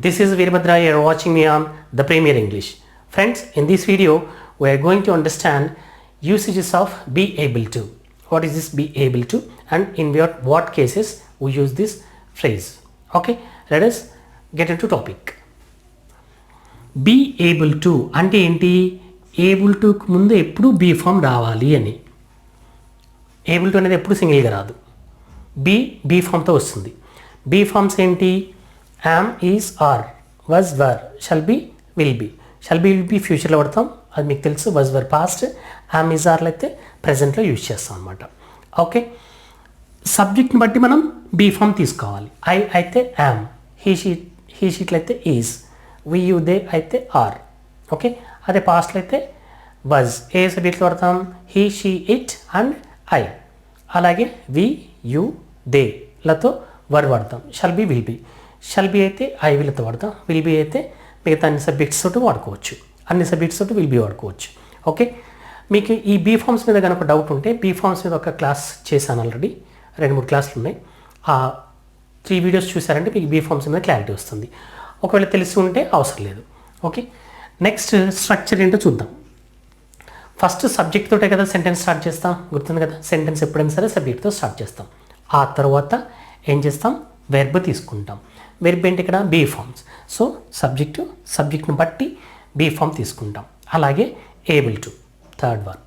this is Veerbhadra. You are watching me on the Premier English. Friends, in this video we are going to understand usages of be able to. What is this be able to and in what cases we use this phrase. Okay, let us get into topic. Be able to అంటే ఏంటి? able to ముందు ఎప్పుడు be form రావాలి అని. able to అనేది ఎప్పుడు సింగిల్గా రాదు. be ఫామ్తో వస్తుంది. be ఫామ్స్ ఏంటి? am, is, are, was, were, shall be, will be. shall be, will be ఫ్యూచర్లో వాడతాం, అది మీకు తెలుసు. was, were past, am, is, are అయితే ప్రజెంట్లో యూజ్ చేస్తాం అనమాట. ఓకే, సబ్జెక్ట్ని బట్టి మనం బీ ఫామ్ తీసుకోవాలి. ఐ అయితే యామ్, హీ షీట్లు అయితే ఈజ్, వి యూ దే అయితే ఆర్. ఓకే, అదే పాస్ట్లో అయితే వజ్. ఏ సబ్జెక్ట్లో వాడతాం? He she it and I. అలాగే వి యూ దేలతో వర్ వాడతాం. Shall be, will be. Shall be అయితే ఐ విల్తో వాడతాం. విల్ బి అయితే మిగతా అన్ని సబ్జెక్ట్స్ తోటి వాడుకోవచ్చు. అన్ని సబ్జెక్ట్స్ తోటి విల్ బి వాడుకోవచ్చు. ఓకే, మీకు ఈ బీ ఫామ్స్ మీద కనుక డౌట్ ఉంటే బీ ఫామ్స్ మీద ఒక క్లాస్ చేశాను ఆల్రెడీ, 2-3 క్లాసులు ఉన్నాయి. ఆ 3 వీడియోస్ చూసారంటే మీకు బీ ఫామ్స్ మీద క్లారిటీ వస్తుంది. ఒకవేళ తెలిసి ఉంటే అవసరం లేదు. ఓకే, నెక్స్ట్ స్ట్రక్చర్ ఏంటో చూద్దాం. ఫస్ట్ సబ్జెక్ట్ తోటే కదా సెంటెన్స్ స్టార్ట్ చేస్తాం, గుర్తుంది కదా. సెంటెన్స్ ఎప్పుడైనా సరే సబ్జెక్ట్తో స్టార్ట్ చేస్తాం. ఆ తర్వాత ఏం చేస్తాం? వెర్బ్ తీసుకుంటాం. వెర్బ్ ఏంటి ఇక్కడ? Be forms. సో సబ్జెక్ట్ని బట్టి బీ ఫామ్ తీసుకుంటాం. అలాగే able to, third one.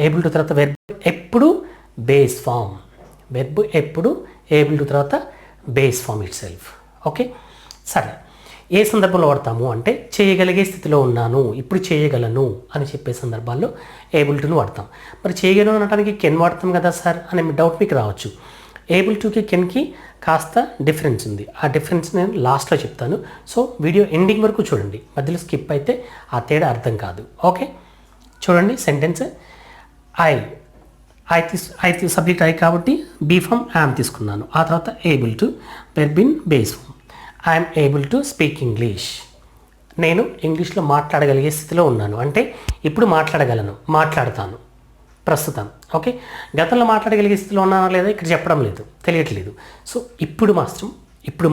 Able to తర్వాత వెర్బ్ ఎప్పుడు బేస్ ఫామ్. వెర్బ్ ఎప్పుడు ఏబుల్ టు తర్వాత base form itself. Okay, సరే. ఏ సందర్భంలో వాడతాము అంటే చేయగలిగే స్థితిలో ఉన్నాను, ఇప్పుడు చేయగలను అని చెప్పే సందర్భాల్లో ఏబుల్ టును వాడతాం. మరి చేయగలను అనడానికి కెన్ వాడతాం కదా సార్ అనే డౌట్ మీకు రావచ్చు. ఏబుల్ టుకి కెన్కి కాస్త డిఫరెన్స్ ఉంది. ఆ డిఫరెన్స్ నేను లాస్ట్లో చెప్తాను. సో వీడియో ఎండింగ్ వరకు చూడండి, మధ్యలో స్కిప్ అయితే ఆ తేడా అర్థం కాదు. ఓకే, చూడండి సెంటెన్స్. ఐ సబ్జెక్ట్ ఐ కాబట్టి బీ ఫామ్ యామ్ తీసుకున్నాను. ఆ తర్వాత able to, verb in base form. I am able to speak English. నేను ఇంగ్లీష్లో మాట్లాడగలిగే స్థితిలో ఉన్నాను అంటే ఇప్పుడు మాట్లాడగలను, మాట్లాడతాను ప్రస్తుతం. ఓకే, గతంలో మాట్లాడగలిగే స్థితిలో ఉన్నానా లేదా ఇక్కడ చెప్పడం లేదు, తెలియట్లేదు. సో ఇప్పుడు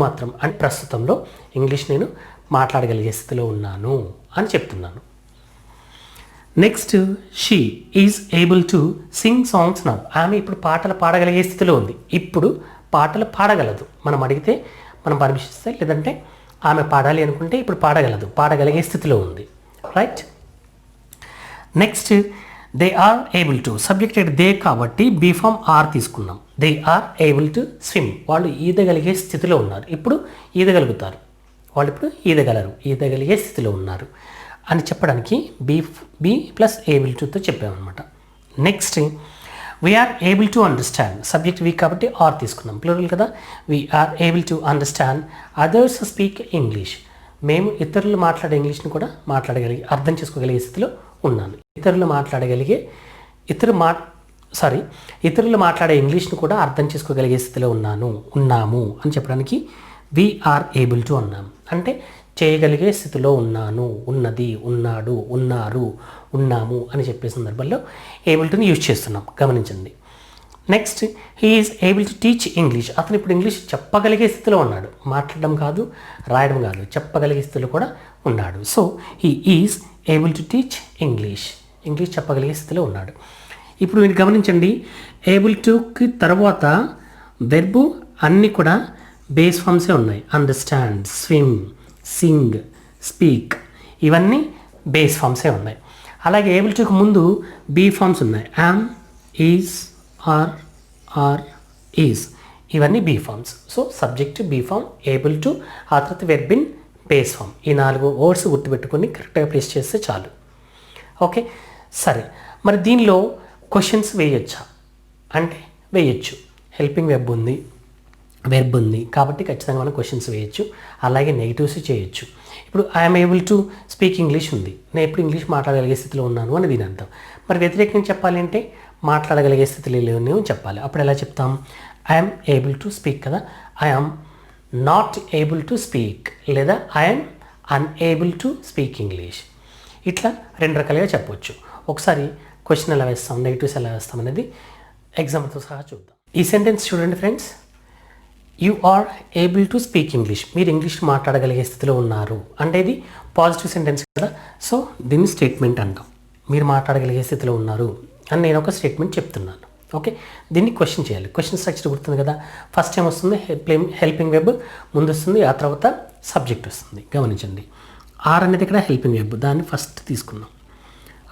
మాత్రం అంటే ప్రస్తుతంలో ఇంగ్లీష్ నేను మాట్లాడగలిగే స్థితిలో ఉన్నాను అని చెప్తున్నాను. Next, she is able to sing songs now. ఆమె ఇప్పుడు పాటలు పాడగలిగే స్థితిలో ఉంది. ఇప్పుడు పాటలు పాడగలదు. మనం అడిగితే మనం పర్మిషన్ ఇస్తే, లేదంటే ఆమె పాడాలి అనుకుంటే ఇప్పుడు పాడగలదు, పాడగలిగే స్థితిలో ఉంది. Right. Next, they are able to. Subject they కాబట్టి బీ ఫామ్ ఆర్ తీసుకున్నాం. They are able to swim. వాళ్ళు ఈదగలిగే స్థితిలో ఉన్నారు, ఇప్పుడు ఈదగలుగుతారు. వాళ్ళు ఇప్పుడు ఈదగలిగే స్థితిలో ఉన్నారు అని చెప్పడానికి బీ ప్లస్ ఏబుల్ టుతో చెప్పామన్నమాట. Next, we're able to understand. Subject we కాబట్టి ఆర్ తీసుకున్నాం, ప్లూరల్ కదా. We're able to understand others speak English. మేము ఇతరులు మాట్లాడే ఇంగ్లీష్ని కూడా అర్థం చేసుకోగలిగే స్థితిలో ఉన్నాను. ఇతరులు మాట్లాడే ఇంగ్లీష్ని కూడా అర్థం చేసుకోగలిగే స్థితిలో ఉన్నాము అని చెప్పడానికి వీఆర్ ఏబుల్ టు అన్నాము. అంటే చేయగలిగే స్థితిలో ఉన్నాను, ఉన్నది, ఉన్నాడు, ఉన్నారు, ఉన్నాము అని చెప్పే సందర్భంలో ఏబుల్ టుని యూజ్ చేస్తున్నాం, గమనించండి. Next, he is able to teach English. అతను ఇప్పుడు ఇంగ్లీష్ చెప్పగలిగే స్థితిలో ఉన్నాడు, మాట్లాడడం కాదు, రాయడం కాదు, చెప్పగలిగే స్థితిలో కూడా ఉన్నాడు. So he is able to teach English చెప్పగలిగే స్థితిలో ఉన్నాడు. ఇప్పుడు మీరు గమనించండి, ఏబుల్ టుకి తర్వాత వెర్బు అన్నీ కూడా బేస్ ఫామ్సే ఉన్నాయి. అండర్స్టాండ్, స్విమ్, సింగ్, స్పీక్, ఇవన్నీ బేస్ ఫామ్సే ఉన్నాయి. అలాగే ఏబుల్ టుకి ముందు బీ ఫామ్స్ ఉన్నాయి. యామ్, ఈజ్, ఆర్, ఈజ్, ఇవన్నీ be forms. So subject be form, able to, ఆ తర్వాత వెర్బ్ ఇన్ బేస్ ఫామ్. ఈ 4 వర్డ్స్ గుర్తుపెట్టుకొని కరెక్ట్గా ప్లేస్ చేస్తే చాలు. ఓకే, సరే. మరి దీనిలో క్వశ్చన్స్ వేయొచ్చా అంటే వేయచ్చు. హెల్పింగ్ వెర్బ్ ఉంది కాబట్టి ఖచ్చితంగా మనం క్వశ్చన్స్ వేయచ్చు. అలాగే నెగిటివ్స్ చేయొచ్చు. ఇప్పుడు I'm able to speak English ఉంది, నేను ఎప్పుడు ఇంగ్లీష్ మాట్లాడగలిగే స్థితిలో ఉన్నాను అని దీని అర్థం. మరి వ్యతిరేకంగా చెప్పాలి అంటే మాట్లాడగలిగే స్థితిలో లేని చెప్పాలి. అప్పుడు ఎలా చెప్తాం? ఐఎమ్ ఏబుల్ టు స్పీక్ కదా, I'm not able to speak, లేదా I'm unable to speak English. ఇట్లా 2 రకాలుగా చెప్పవచ్చు. ఒకసారి క్వశ్చన్ ఎలా వేస్తాం, నెగిటివ్స్ ఎలా వేస్తాం అనేది ఎగ్జాంపుల్తో సహా చూద్దాం. ఈ సెంటెన్స్ చూడండి friends. You are able to speak English, మీరు ఇంగ్లీష్ మాట్లాడగలిగే స్థితిలో ఉన్నారు అంటే ఇది పాజిటివ్ సెంటెన్స్ కదా. సో దీన్ని స్టేట్మెంట్ అంటాం, మీరు మాట్లాడగలిగే స్థితిలో ఉన్నారు అని నేను ఒక స్టేట్మెంట్ చెప్తున్నాను. ఓకే, దీన్ని క్వశ్చన్ చేయాలి. క్వశ్చన్ స్ట్రక్చర్ గుర్తుంది కదా. ఫస్ట్ ఏం వస్తుంది, హెల్పింగ్ వెబ్ ముందు వస్తుంది, ఆ తర్వాత సబ్జెక్ట్ వస్తుంది. గమనించండి, ఆర్ అనేది ఇక్కడ హెల్పింగ్ వెబ్, దాన్ని ఫస్ట్ తీసుకున్నాం.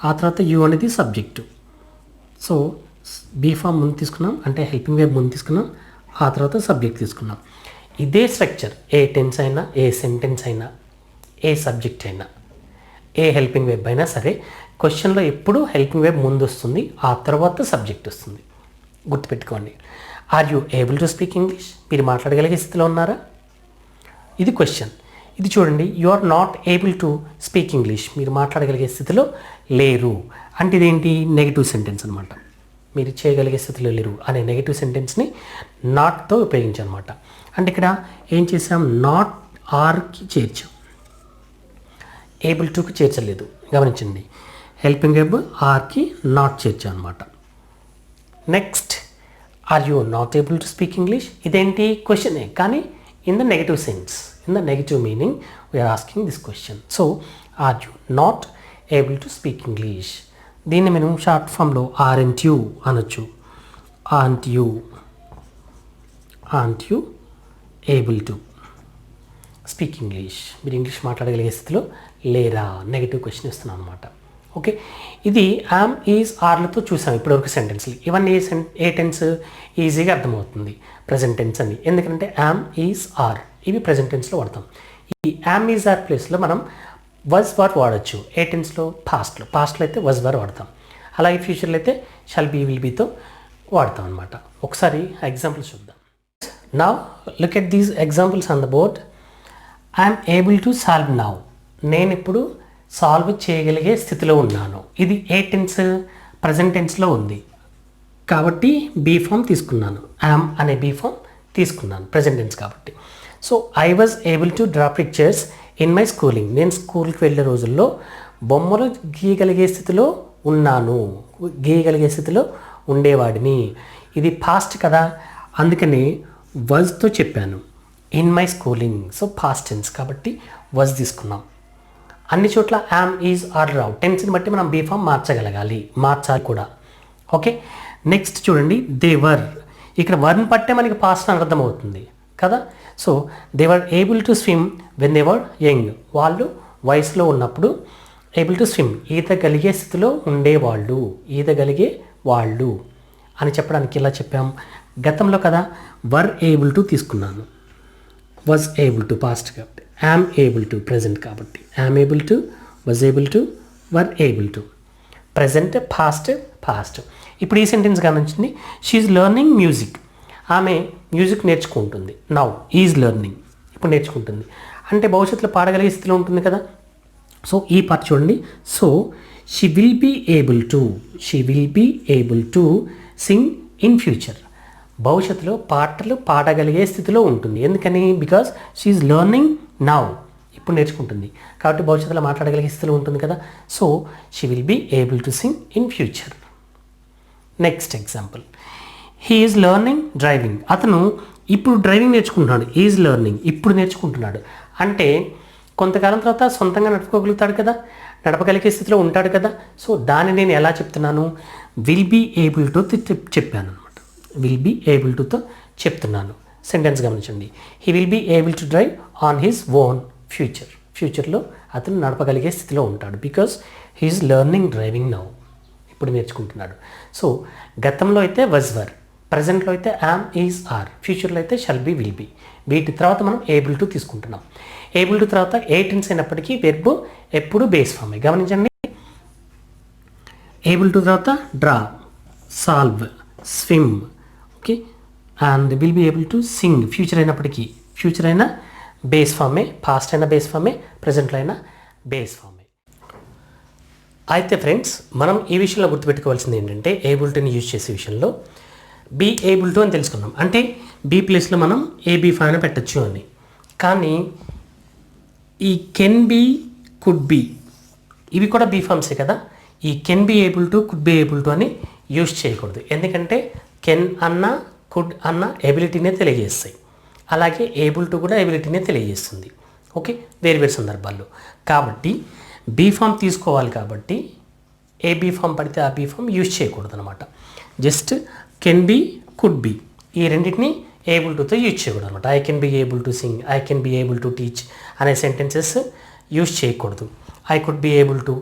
ఆ తర్వాత యూ అనేది సబ్జెక్టు. సో బీ ఫామ్ ముందు తీసుకున్నాం అంటే హెల్పింగ్ వెబ్ ముందు తీసుకున్నాం, ఆ తర్వాత సబ్జెక్ట్ తీసుకున్నాం. ఇదే స్ట్రక్చర్ ఏ టెన్స్ అయినా, ఏ సెంటెన్స్ అయినా, ఏ సబ్జెక్ట్ అయినా, ఏ హెల్పింగ్ వెబ్ అయినా సరే క్వశ్చన్లో ఎప్పుడు హెల్పింగ్ వెబ్ ముందు వస్తుంది, ఆ తర్వాత సబ్జెక్ట్ వస్తుంది. గుర్తుపెట్టుకోండి. Are you able to speak English, మీరు మాట్లాడగలిగే స్థితిలో ఉన్నారా, ఇది క్వశ్చన్. ఇది చూడండి, you are not able to speak English, మీరు మాట్లాడగలిగే స్థితిలో లేరు అంటే ఇదేంటి, నెగిటివ్ సెంటెన్స్ అనమాట. మీరు చేయగలిగే స్థితిలో లేరు అనే నెగిటివ్ సెంటెన్స్ని నాట్తో ఉపయోగించామన్నమాట. అంటే ఇక్కడ ఏం చేసాం, నాట్ ఆర్కి చేర్చాం, ఏబుల్ టుకి చేర్చలేదు. గమనించండి, హెల్పింగ్ వెబ్ ఆర్కి నాట్ చేర్చాం అనమాట. Next, are you not able to speak English, ఇదేంటి క్వశ్చనే కానీ in the negative sense, in the negative meaning we are asking this question. So are you not able to speak English, దీన్ని మనం short ఫామ్లో aren't you అనొచ్చు. Aren't you able to speak English, మీరు English మాట్లాడగలిగే స్థితిలో లేరా, నెగిటివ్ క్వశ్చన్ ఇస్తున్నాం అనమాట. ఓకే, ఇది యామ్, ఈజ్, ఆర్లతో చూసాం ఇప్పటివరకు సెంటెన్స్లు. ఇవన్నీ ఏ టెన్స్ ఈజీగా అర్థమవుతుంది, ప్రజెంట్ టెన్స్ అని. ఎందుకంటే యామ్, ఈజ్, ఆర్ ఇవి ప్రజెంట్ టెన్స్లో వాడతాం. ఈ యామ్, ఈజ్, ఆర్ ప్లేస్లో మనం వజ్ వర్ వాడచ్చు. ఏ టెన్స్లో, పాస్ట్లో అయితే వజ్ వర్ వాడతాం. అలాగే ఫ్యూచర్లో అయితే షల్ బీ, విల్ బీతో వాడతాం అనమాట. ఒకసారి ఎగ్జాంపుల్స్ చూద్దాం. Now look at these examples on the board. I'm able to solve now, నేను ఇప్పుడు సాల్వ్ చేయగలిగే స్థితిలో ఉన్నాను. ఇది ఏ టెన్స్, ప్రజెంట్ టెన్స్లో ఉంది కాబట్టి బీ ఫామ్ తీసుకున్నాను, యామ్ అనే బీ ఫామ్ తీసుకున్నాను ప్రజెంట్ టెన్స్ కాబట్టి. So I was able to draw pictures in my schooling, నేను స్కూల్కి వెళ్ళే రోజుల్లో బొమ్మలు గీయగలిగే స్థితిలో ఉన్నాను, గీయగలిగే స్థితిలో ఉండేవాడిని. ఇది పాస్ట్ కదా, అందుకని వాజ్తో చెప్పాను. In my schooling, so past tense కాబట్టి వాజ్ తీసుకున్నాం. అన్ని చోట్ల యామ్, ఈజ్, ఆర్ రావు, టెన్స్ని బట్టి మనం బీ ఫామ్ మార్చాలి కూడా. ఓకే, నెక్స్ట్ చూడండి, దే వర్, ఇక్కడ వర్ని పట్టే మనకి పాస్ట్ అని అర్థమవుతుంది కదా. So they were able to swim when they were young, వాళ్ళు వయసులో ఉన్నప్పుడు ఏబుల్ టు స్విమ్, ఈదగలిగే స్థితిలో ఉండేవాళ్ళు, ఈదగలిగే వాళ్ళు అని చెప్పడానికి ఇలా చెప్పాం. గతంలో కదా వర్ ఏబుల్ టు తీసుకున్నాను, వాజ్ ఏబుల్ టు పాస్ట్ కాబట్టి, యామ్ ఏబుల్ టు ప్రజెంట్ కాబట్టి, yam able to, was able to, were able to. Present, past. ఇప్పుడు ఈ సెంటెన్స్ గమనించండి, షీఈ్ లెర్నింగ్ మ్యూజిక్, ఆమె మ్యూజిక్ నేర్చుకుంటుంది. నౌ ఈజ్ లెర్నింగ్, ఇప్పుడు నేర్చుకుంటుంది అంటే భవిష్యత్తులో పాడగలిగే స్థితిలో ఉంటుంది కదా. సో ఈ పార్ట్ చూడండి. So she will be able to sing in future, భవిష్యత్తులో పాటలు పాడగలిగే స్థితిలో ఉంటుంది. ఎందుకని, because she is learning now, ఇప్పుడు నేర్చుకుంటుంది కాబట్టి భవిష్యత్తులో మాట్లాడగలిగే స్థితిలో ఉంటుంది కదా. So she will be able to sing in future. Next example, he is learning driving, అతను ఇప్పుడు డ్రైవింగ్ నేర్చుకుంటున్నాడు. ఈజ్ లెర్నింగ్, ఇప్పుడు నేర్చుకుంటున్నాడు అంటే కొంతకాలం తర్వాత సొంతంగా నడుపుకోగలుగుతాడు కదా, నడపగలిగే స్థితిలో ఉంటాడు కదా. సో దాన్ని నేను ఎలా చెప్తున్నాను, విల్ బీ ఏబుల్ టు చెప్పాను అనమాట. విల్ బీ ఏబుల్ టుతో చెప్తున్నాను. సెంటెన్స్ గమనించండి, he will be able to drive on his own ఫ్యూచర్లో అతను నడపగలిగే స్థితిలో ఉంటాడు. Because he is learning driving now, ఇప్పుడు నేర్చుకుంటున్నాడు. సో గతంలో అయితే వజ్ వర్, ప్రజెంట్లో అయితే యామ్, ఈజ్, ఆర్, ఫ్యూచర్లో అయితే షల్ బీ, విల్ బీ. వీటి తర్వాత మనం ఏబుల్ టు తీసుకుంటున్నాం. ఏబుల్ టు తర్వాత ఏ టెన్స్ అయినప్పటికీ వెర్బ్ ఎప్పుడు బేస్ ఫామ్. గమనించండి, ఏబుల్ టు తర్వాత draw, solve, swim, okay, and will be able to sing. Future అయినప్పటికీ, ఫ్యూచర్ అయినా బేస్ ఫామే, పాస్ట్ అయినా బేస్ ఫామే, ప్రజెంట్లో అయినా బేస్ ఫామే. అయితే ఫ్రెండ్స్, మనం ఈ విషయంలో గుర్తుపెట్టుకోవాల్సింది ఏంటంటే ఏబుల్ టుని యూజ్ చేసే విషయంలో బీ ఏబుల్ టు అని తెలుసుకున్నాం. అంటే బీ ప్లేస్లో మనం ఏబీ ఫైవ్ పెట్టచ్చు అని. కానీ ఈ కెన్ బీ, కుడ్ బీ ఇవి కూడా బీ ఫామ్సే కదా. ఈ can be able to, could be able to అని యూజ్ చేయకూడదు. ఎందుకంటే కెన్ అన్న, కుడ్ అన్న ఎబిలిటీనే తెలియజేస్తాయి. అలాగే ఏబుల్ టు కూడా ఎబిలిటీనే తెలియజేస్తుంది. ఓకే, వేరు వేరు సందర్భాల్లో. కాబట్టి బీ ఫామ్ తీసుకోవాలి కాబట్టి ఏ బీ ఫామ్ పడితే ఆ బీ ఫామ్ యూజ్ చేయకూడదు అనమాట. Just can be, could be ఈ రెండింటిని ఏబుల్ టుతో యూజ్ చేయకూడదు అనమాట. I can be able to sing, I can be able to teach అనే సెంటెన్సెస్ యూజ్ చేయకూడదు. I could be able to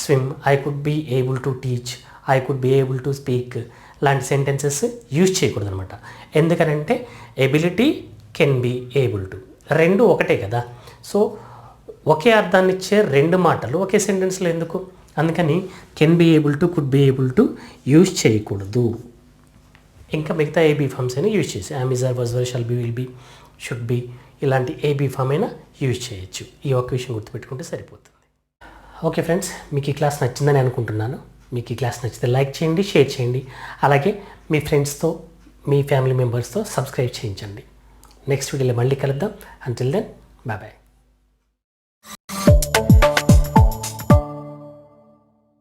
swim, I could be able to teach, I could be able to speak లాంటి sentences use చేయకూడదు అనమాట. ఎందుకనంటే ability, can be, able to రెండు ఒకటే కదా. So ఒకే అర్థాన్ని ఇచ్చే రెండు మాటలు ఒకే సెంటెన్స్లో ఎందుకు? అందుకని can be able to, could be able to use చేయకూడదు. ఇంకా మిగతా ఏబీ ఫామ్స్ అయినా యూజ్ చేసి am, is, are, was, were, shall be, will be, should be ఇలాంటి ఏబీ ఫామ్ అయినా యూజ్ చేయొచ్చు. ఈ ఒక్క విషయం గుర్తుపెట్టుకుంటే సరిపోతుంది. ఓకే ఫ్రెండ్స్, మీకు ఈ క్లాస్ నచ్చిందని అనుకుంటున్నాను. మీకు ఈ క్లాస్ నచ్చితే లైక్ చేయండి, షేర్ చేయండి, అలాగే మీ ఫ్రెండ్స్తో, మీ ఫ్యామిలీ మెంబర్స్తో సబ్స్క్రైబ్ చేయించండి. నెక్స్ట్ వీడియోలో మళ్ళీ కలుద్దాం. Until then, bye bye.